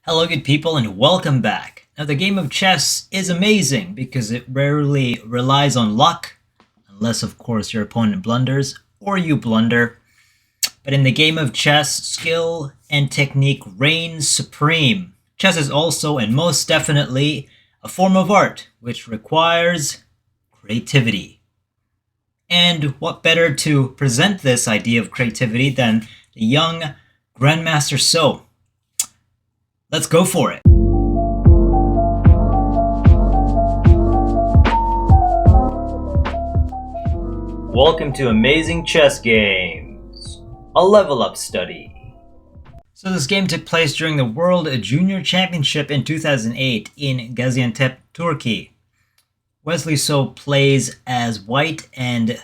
Hello good people and welcome back. Now the game of chess is amazing because it rarely relies on luck, unless of course your opponent blunders or you blunder. But in the game of chess, skill and technique reigns supreme. Chess is also and most definitely a form of art which requires creativity. And what better to present this idea of creativity than the young Grandmaster So. Let's go for it. Welcome to Amazing Chess Games, a level up study. So this game took place during the World Junior Championship in 2008 in Gaziantep, Turkey. Wesley So plays as white and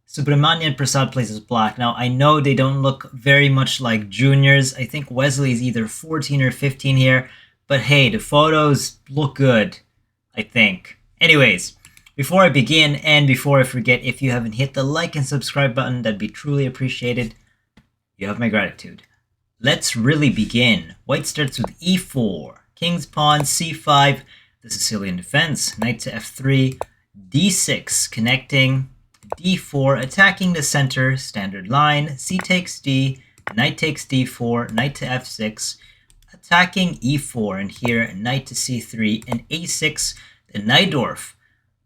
Subramanian Prasad plays as black. Now, I know they don't look very much like juniors. I think Wesley is either 14 or 15 here. But hey, the photos look good, I think. Anyways, before I begin and before I forget, if you haven't hit the like and subscribe button, that'd be truly appreciated. You have my gratitude. Let's really begin. White starts with e4, king's pawn, c5, the Sicilian defense, knight to f3, d6, connecting, d4, attacking the center, standard line, c takes d, knight takes d4, knight to f6, attacking e4, and here knight to c3, and a6, the Najdorf,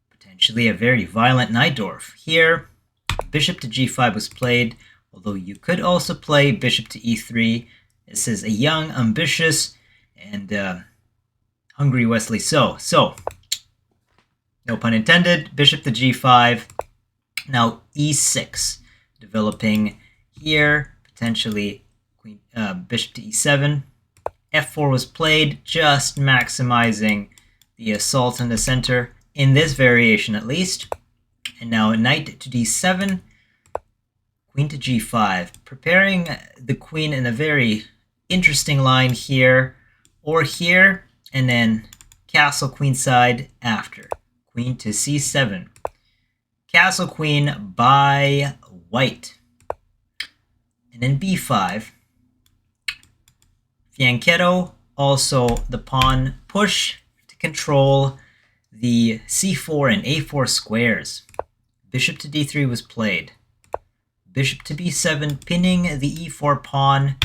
potentially a very violent Najdorf. Here, bishop to g5 was played, although you could also play bishop to e3. This is a young, ambitious, and hungry Wesley So. So, no pun intended, bishop to g5, now e6, developing here, potentially queen, bishop to e7. f4 was played, just maximizing the assault in the center, in this variation at least. And now knight to d7, queen to g5, preparing the queen in a very interesting line here, or here, and then castle queenside after. Queen to c7. Castle queen by white. And then b5. Fianchetto, also the pawn push to control the c4 and a4 squares. Bishop to d3 was played. Bishop to b7, pinning the e4 pawn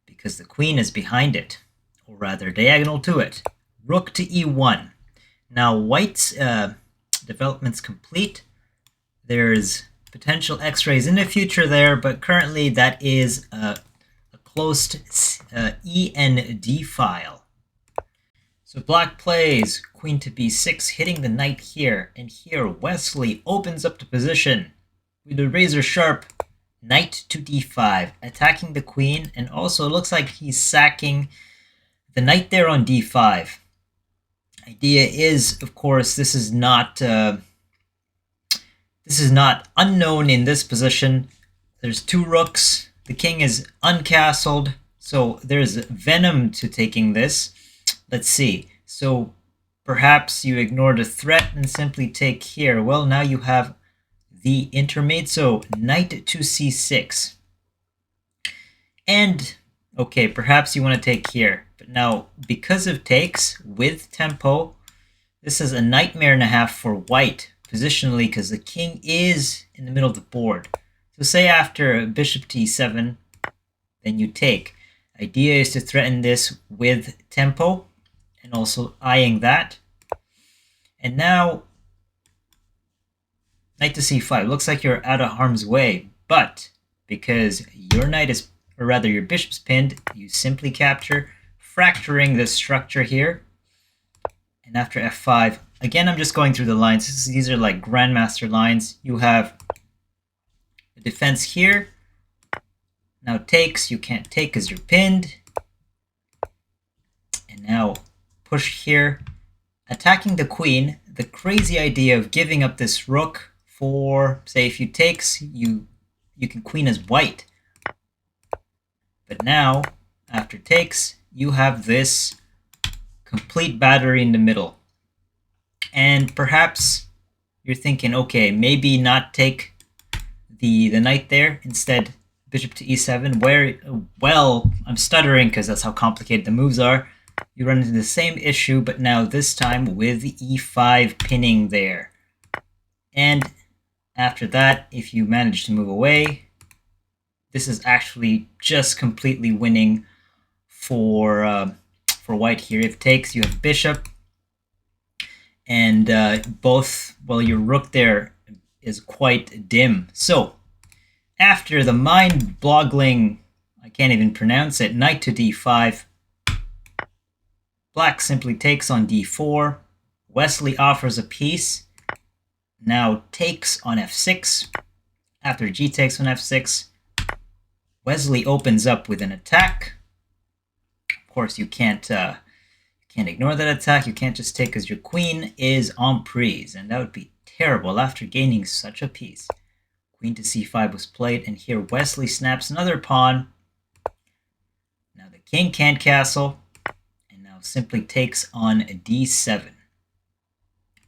because the queen is behind it, or rather diagonal to it. Rook to e1. Now white's development's complete. There's potential x-rays in the future there, but currently that is a closed END file. So black plays queen to b6, hitting the knight here, and here Wesley opens up the position with a razor sharp knight to d5, attacking the queen, and also it looks like he's sacking the knight there on d5. Idea is, of course, this is not unknown in this position. There's two rooks. The king is uncastled, so there's venom to taking this. Let's see. So perhaps you ignore the threat and simply take here. Well, now you have the intermezzo, knight to c6. And, okay, perhaps you want to take here. But now, because of takes with tempo, this is a nightmare and a half for white positionally because the king is in the middle of the board. So say after bishop to e7, then you take. Idea is to threaten this with tempo and also eyeing that. And now knight to c5. Looks like you're out of harm's way, but because your knight is, or rather your bishop's pinned, you simply capture, fracturing this structure here. And after f5, again, I'm just going through the lines. These are like grandmaster lines. You have the defense here. Now takes, you can't take because you're pinned. And now push here, attacking the queen. The crazy idea of giving up this rook for, say, if you takes, you can queen as white. But now, after takes, you have this complete battery in the middle. And perhaps you're thinking, okay, maybe not take the knight there. Instead, bishop to e7, where, well, I'm stuttering because that's how complicated the moves are. you run into the same issue, but now this time with e5 pinning there. And after that, if you manage to move away, this is actually just completely winning for white here. If takes, you have bishop, and your rook there is quite dim. So after the mind-boggling, I can't even pronounce it, knight to d5, black simply takes on d4. Wesley offers a piece. Now takes on f6. After g takes on f6, Wesley opens up with an attack. Of course, you can't ignore that attack. You can't just take because your queen is en prise, and that would be terrible after gaining such a piece. Queen to c5 was played, and here Wesley snaps another pawn. Now the king can't castle, and now simply takes on d7.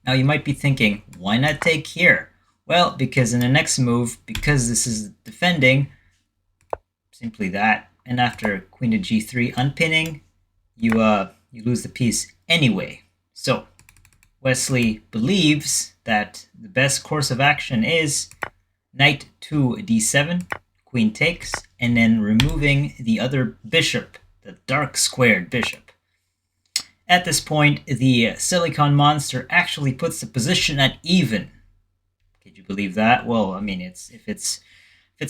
Now you might be thinking, why not take here? Well, because in the next move, because this is defending, simply that, and after queen to g3 unpinning, you lose the piece anyway. So Wesley believes that the best course of action is knight to d7, queen takes, and then removing the other bishop, the dark squared bishop. At this point, the silicon monster actually puts the position at even. Could you believe that? Well, I mean, if it's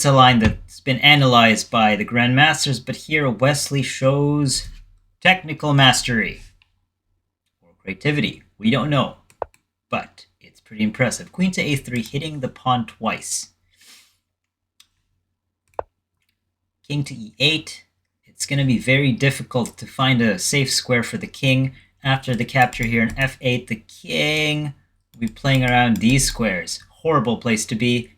a line that's been analyzed by the grandmasters, but here Wesley shows technical mastery or creativity. We don't know, but it's pretty impressive. Queen to a3, hitting the pawn twice. King to e8. It's going to be very difficult to find a safe square for the king. After the capture here in f8, the king will be playing around these squares. Horrible place to be.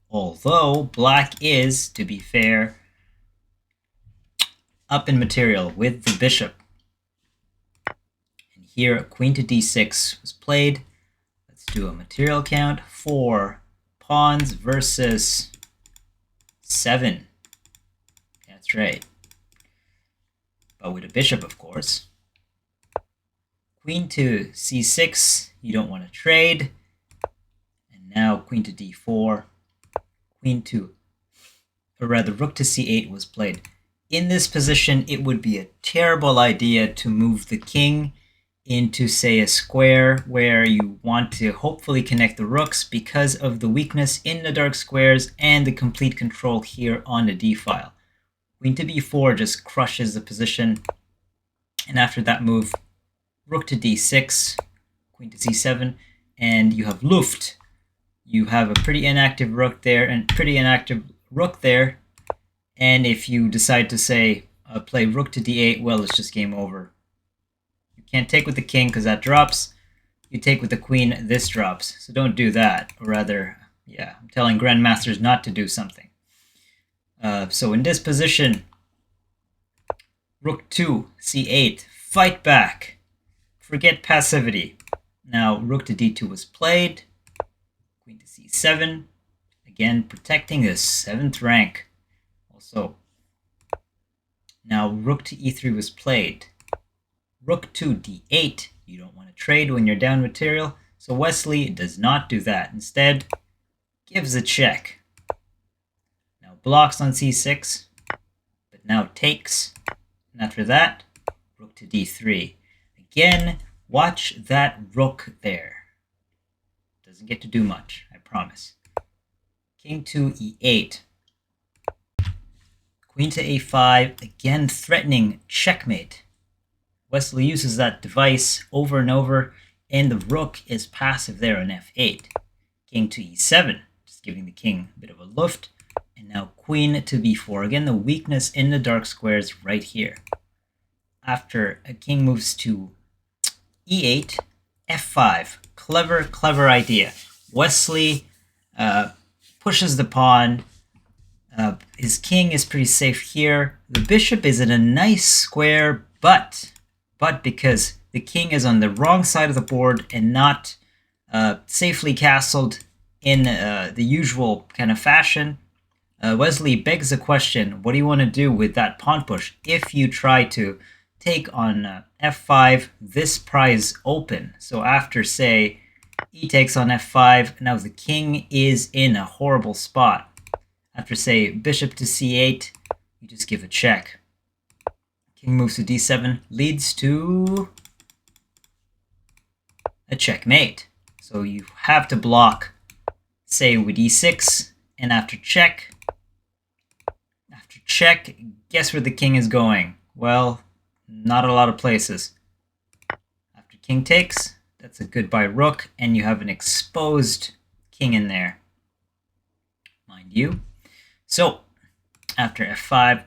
Although black is, to be fair, up in material with the bishop. And here queen to d6 was played. Let's do a material count. 4 pawns versus 7. That's right. But with a bishop, of course. Queen to c6, you don't want to trade. And now queen to d4. Rook to c8 was played. In this position, it would be a terrible idea to move the king into, say, a square where you want to hopefully connect the rooks because of the weakness in the dark squares and the complete control here on the d-file. Queen to b4 just crushes the position. And after that move, rook to d6, queen to c7, and you have Luft. You have a pretty inactive rook there and pretty inactive rook there. And if you decide to say play rook to d8, well, it's just game over. You can't take with the king because that drops. You take with the queen, this drops. So don't do that. Or rather, yeah, I'm telling grandmasters not to do something. So in this position, rook to c8, fight back. Forget passivity. Now rook to d2 was played. Queen to c7. Again, protecting the 7th rank. Also, now rook to e3 was played. Rook to d8. You don't want to trade when you're down material. So Wesley does not do that. Instead, gives a check. Now blocks on c6, but now takes. And after that, rook to d3. Again, watch that rook there. Doesn't get to do much, I promise. King to e8. Queen to a5, again threatening checkmate. Wesley uses that device over and over, and the rook is passive there on f8. King to e7, just giving the king a bit of a luft. And now queen to b4. Again, the weakness in the dark squares right here. After a king moves to e8, f5. Clever, clever idea. Wesley pushes the pawn. His king is pretty safe here. The bishop is in a nice square, but because the king is on the wrong side of the board and not safely castled in the usual kind of fashion, Wesley begs the question, what do you want to do with that pawn push if you try to take on f5, this pries open. So after, say, e takes on f5, now the king is in a horrible spot. After, say, bishop to c8, you just give a check. King moves to d7, leads to a checkmate. So you have to block, say, with e6, and after check, guess where the king is going? Well, not a lot of places. After king takes, that's a goodbye rook, and you have an exposed king in there, mind you. So, after f5,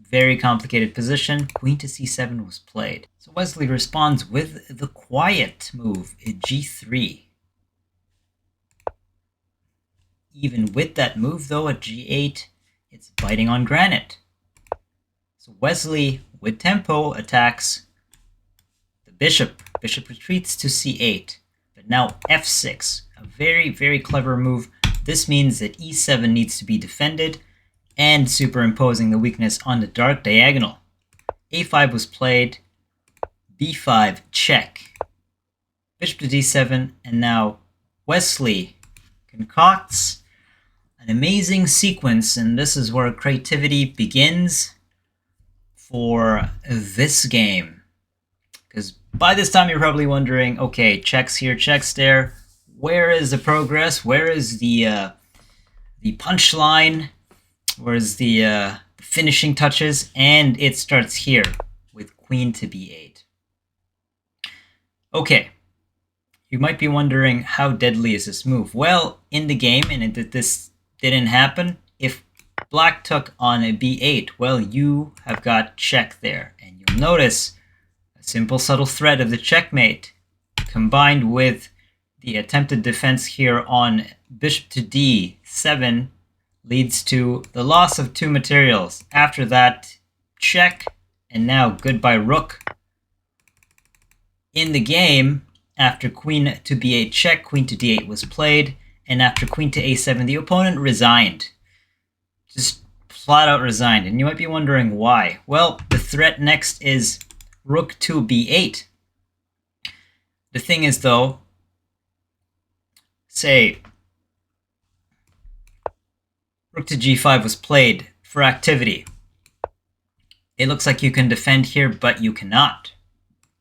very complicated position, queen to c7 was played. So Wesley responds with the quiet move at g3. Even with that move, though, at g8, it's biting on granite. So Wesley, with tempo, attacks the bishop. Bishop retreats to c8. But now f6, a very, very clever move. This means that e7 needs to be defended, and superimposing the weakness on the dark diagonal. a5 was played, b5, check. Bishop to d7, and now Wesley concocts an amazing sequence, and this is where creativity begins for this game. Because by this time you're probably wondering, okay, checks here, checks there. Where is the progress? Where is the punchline? Where's the finishing touches? And it starts here with queen to b8. Okay, you might be wondering, how deadly is this move? Well, in the game, and this didn't happen, if black took on a b8, well, you have got check there. And you'll notice a simple subtle threat of the checkmate combined with the attempted defense here on bishop to d7 leads to the loss of 2 materials. After that, check, and now goodbye rook. In the game, after queen to b8 check, queen to d8 was played, and after queen to a7, the opponent resigned. Just flat out resigned, and you might be wondering why. Well, the threat next is rook to b8. The thing is, though, say, rook to g5 was played for activity. It looks like you can defend here, but you cannot.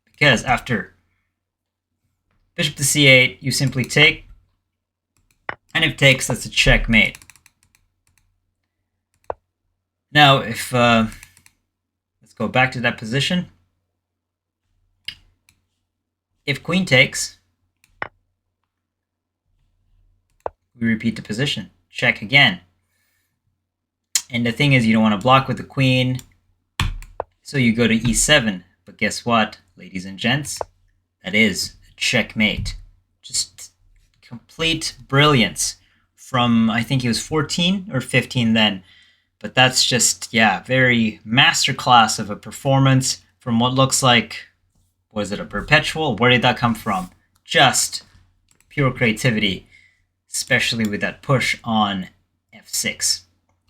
Because after bishop to c8, you simply take, and if takes, that's a checkmate. Now, if let's go back to that position. If queen takes, we repeat the position. Check again. And the thing is, you don't want to block with the queen, so you go to e7. But guess what, ladies and gents? That is a checkmate. Just complete brilliance from, I think he was 14 or 15 then. But that's just, yeah, very masterclass of a performance from what looks like, was it a perpetual? Where did that come from? Just pure creativity, especially with that push on f6.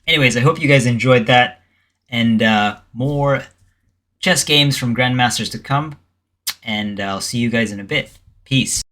Anyways, I hope you guys enjoyed that, and more chess games from Grandmasters to come, and I'll see you guys in a bit. Peace.